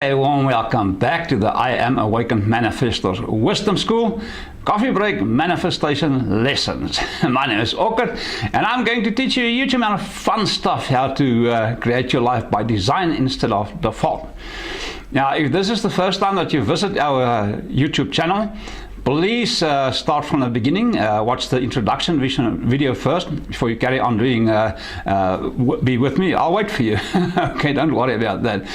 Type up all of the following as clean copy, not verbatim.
A warm welcome back to the I Am Awakened Manifestor Wisdom School Coffee Break Manifestation Lessons. My name is Orchid, and I'm going to teach you a huge amount of fun stuff how to create your life by design instead of default. Now, if this is the first time that you visit our YouTube channel, please start from the beginning. Watch the introduction video first before you carry on doing be with me. I'll wait for you. Okay, don't worry about that.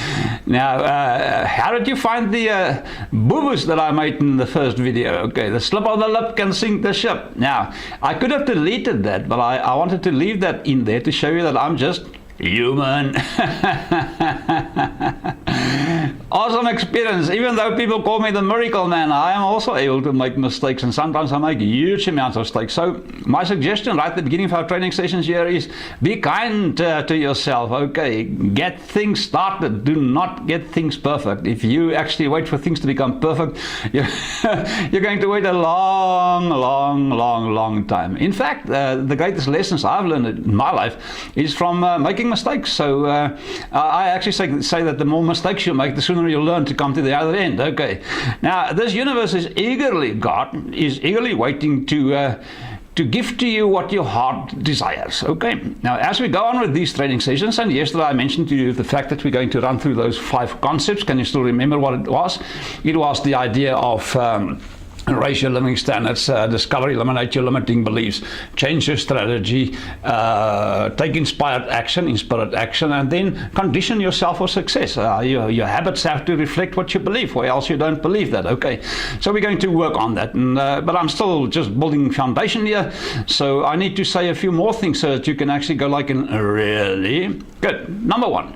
Now, how did you find the boo-boos that I made in the first video? Okay, the slip of the lip can sink the ship. Now, I could have deleted that, but I wanted to leave that in there to show you that I'm just human. Awesome experience. Even though people call me the miracle man, I am also able to make mistakes, and sometimes I make huge amounts of mistakes. So my suggestion right at the beginning of our training sessions here is be kind to yourself. Okay, get things started. Do not get things perfect. If you actually wait for things to become perfect, you're going to wait a long time. In fact, the greatest lessons I've learned in my life is from making mistakes. So I actually say that the more mistakes you make, the sooner you'll learn to come to the other end. Okay. Now, this universe is eagerly waiting to give to you what your heart desires. Okay. Now, as we go on with these training sessions, and yesterday I mentioned to you the fact that we're going to run through those 5 concepts. Can you still remember what it was? It was the idea of raise your living standards, discover, eliminate your limiting beliefs, change your strategy, take inspired action, and then condition yourself for success. Your habits have to reflect what you believe, or else you don't believe that. Okay, so we're going to work on that, but I'm still just building foundation here, so I need to say a few more things so that you can actually go like in really good. Number 1.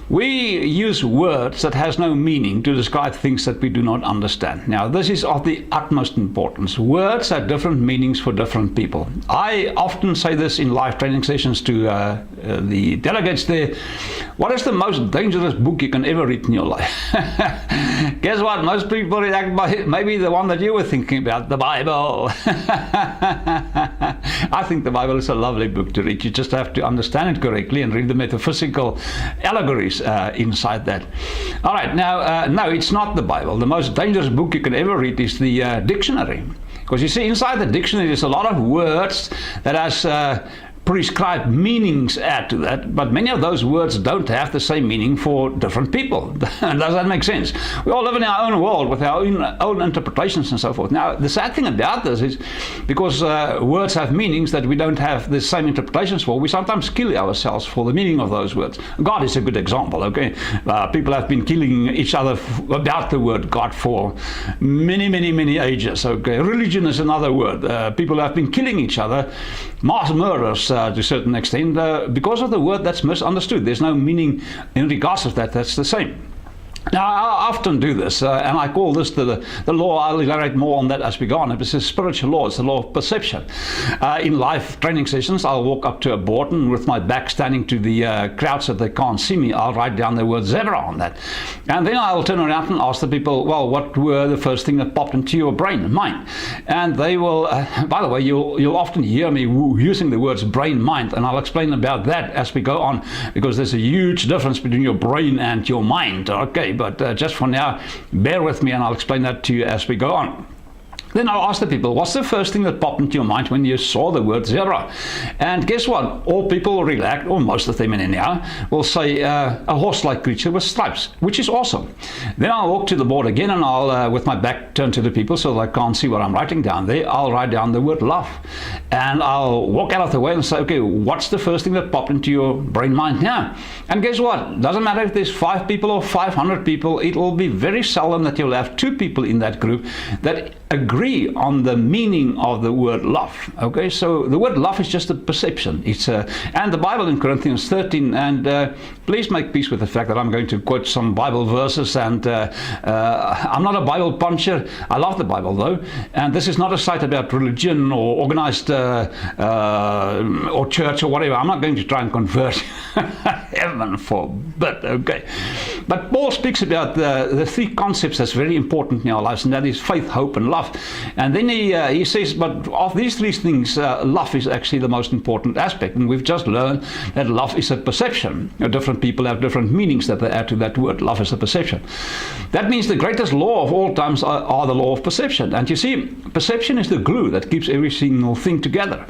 We use words that has no meaning to describe things that we do not understand. Now, this is of the utmost importance. Words have different meanings for different people. I often say this in live training sessions to the delegates there. What is the most dangerous book you can ever read in your life? Guess what? Most people react by maybe the one that you were thinking about, the Bible. I think the Bible is a lovely book to read. You just have to understand it correctly and read the metaphysical allegories inside that. All right, now, no, it's not the Bible. The most dangerous book you can ever read is the dictionary. Because you see, inside the dictionary, there's a lot of words that has prescribed meanings add to that, but many of those words don't have the same meaning for different people. Does that make sense? We all live in our own world with our own interpretations and so forth. Now, the sad thing about this is because words have meanings that we don't have the same interpretations for, we sometimes kill ourselves for the meaning of those words. God is a good example, okay? People have been killing each other about the word God for many ages, okay? Religion is another word. People have been killing each other, mass murderers, to a certain extent, because of the word that's misunderstood. There's no meaning in regards of that. That's the same. Now, I often do this, and I call this the law. I'll elaborate more on that as we go on. It's a spiritual law. It's the law of perception. In live training sessions, I'll walk up to a board, and with my back standing to the crowd so they can't see me, I'll write down the word zebra on that. And then I'll turn around and ask the people, well, what were the first thing that popped into your brain and mind? And they will, by the way, you'll often hear me using the words brain, mind, and I'll explain about that as we go on, because there's a huge difference between your brain and your mind. Okay. But just for now, bear with me and I'll explain that to you as we go on. Then I'll ask the people, what's the first thing that popped into your mind when you saw the word zebra? And guess what? All people will react, or most of them anyhow, will say a horse-like creature with stripes, which is awesome. Then I'll walk to the board again, and I'll, with my back turned to the people so they can't see what I'm writing down there, I'll write down the word love. And I'll walk out of the way and say, okay, what's the first thing that popped into your brain mind now? And guess what? Doesn't matter if there's 5 people or 500 people, it will be very seldom that you'll have 2 people in that group that agree on the meaning of the word love. Okay, so the word love is just a perception. It's and the Bible in Corinthians 13, and please make peace with the fact that I'm going to quote some Bible verses, and I'm not a Bible puncher. I love the Bible though, and this is not a site about religion or organized or church or whatever. I'm not going to try and convert heaven forbid, okay? But Paul speaks about the 3 concepts that's very important in our lives, and that is faith, hope, and love. And then he says, but of these three things, love is actually the most important aspect. And we've just learned that love is a perception. Different people have different meanings that they add to that word. Love is a perception. That means the greatest law of all times are the law of perception. And you see, perception is the glue that keeps every single thing together.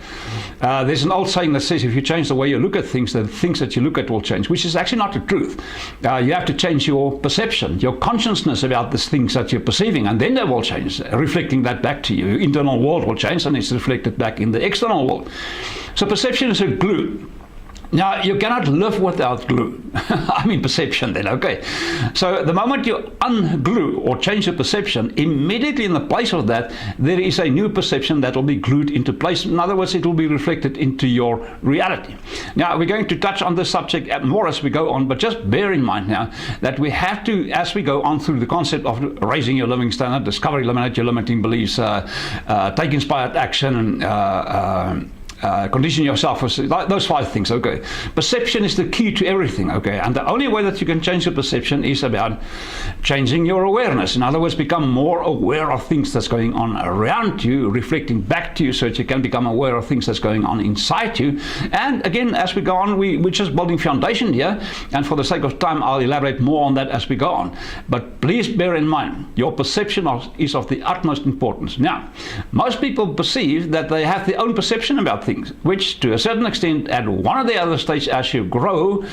There's an old saying that says if you change the way you look at things, the things that you look at will change, which is actually not the truth. You have to change your perception, your consciousness about the things that you're perceiving, and then they will change, reflecting that back to you. Your internal world will change, and it's reflected back in the external world. So perception is a glue. Now, you cannot live without glue. I mean perception then, okay. So the moment you unglue or change your perception, immediately in the place of that, there is a new perception that will be glued into place. In other words, it will be reflected into your reality. Now, we're going to touch on this subject more as we go on, but just bear in mind now that we have to, as we go on through the concept of raising your living standard, discover, eliminate your limiting beliefs, take inspired action, and condition yourself for those 5 things, okay. Perception is the key to everything, okay. And the only way that you can change your perception is about changing your awareness. In other words, become more aware of things that's going on around you, reflecting back to you, so that you can become aware of things that's going on inside you. And again, as we go on, we're just building foundation here, and for the sake of time, I'll elaborate more on that as we go on. But please bear in mind, your perception is of the utmost importance. Now, most people perceive that they have their own perception about things, which to a certain extent at one or the other stage as you grow,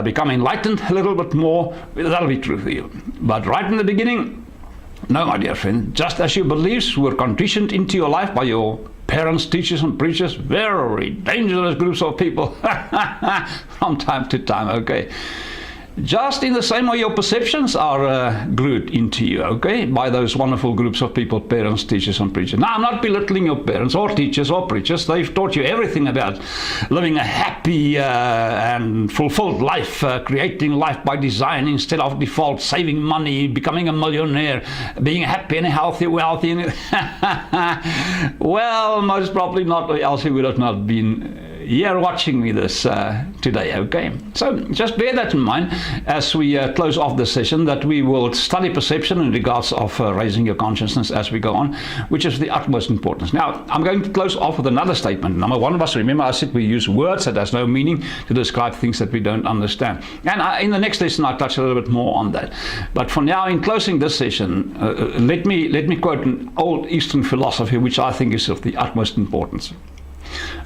become enlightened a little bit more, that'll be true for you. But right in the beginning, no, my dear friend, just as your beliefs were conditioned into your life by your parents, teachers, and preachers, very dangerous groups of people from time to time, okay. Just in the same way your perceptions are glued into you, okay, by those wonderful groups of people, parents, teachers, and preachers. Now, I'm not belittling your parents or teachers or preachers. They've taught you everything about living a happy and fulfilled life, creating life by design instead of default, saving money, becoming a millionaire, being happy and healthy, wealthy. Well, most probably not, or else he would have not been here watching me this today, okay? So just bear that in mind as we close off the session, that we will study perception in regards of raising your consciousness as we go on, which is the utmost importance. Now, I'm going to close off with another statement. Number one of us, remember I said we use words that has no meaning to describe things that we don't understand. And in the next lesson, I'll touch a little bit more on that. But for now, in closing this session, let me quote an old Eastern philosophy, which I think is of the utmost importance.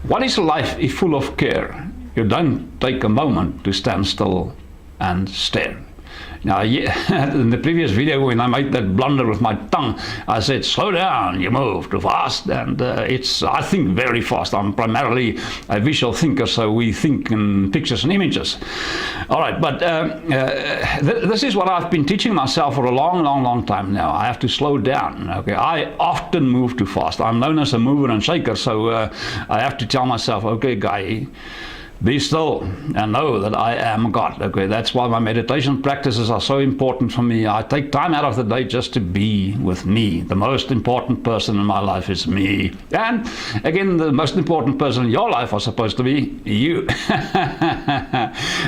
What is life if full of care? You don't take a moment to stand still and stare. Now, in the previous video when I made that blunder with my tongue, I said, slow down, you move too fast. And I think very fast. I'm primarily a visual thinker, so we think in pictures and images. All right, but this is what I've been teaching myself for a long time now. I have to slow down. Okay, I often move too fast. I'm known as a mover and shaker, so I have to tell myself, okay, guy, be still and know that I am God. Okay, that's why my meditation practices are so important for me. I take time out of the day just to be with me. The most important person in my life is me. And again, the most important person in your life are supposed to be you.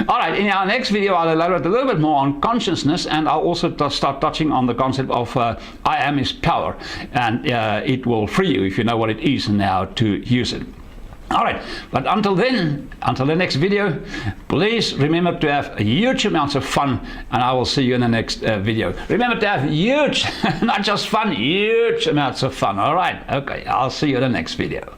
All right, in our next video, I'll elaborate a little bit more on consciousness, and I'll also start touching on the concept of I am is power. And it will free you if you know what it is and how to use it. All right, but until then, until the next video, please remember to have huge amounts of fun, and I will see you in the next video. Remember to have huge, not just fun, huge amounts of fun. All right, okay, I'll see you in the next video.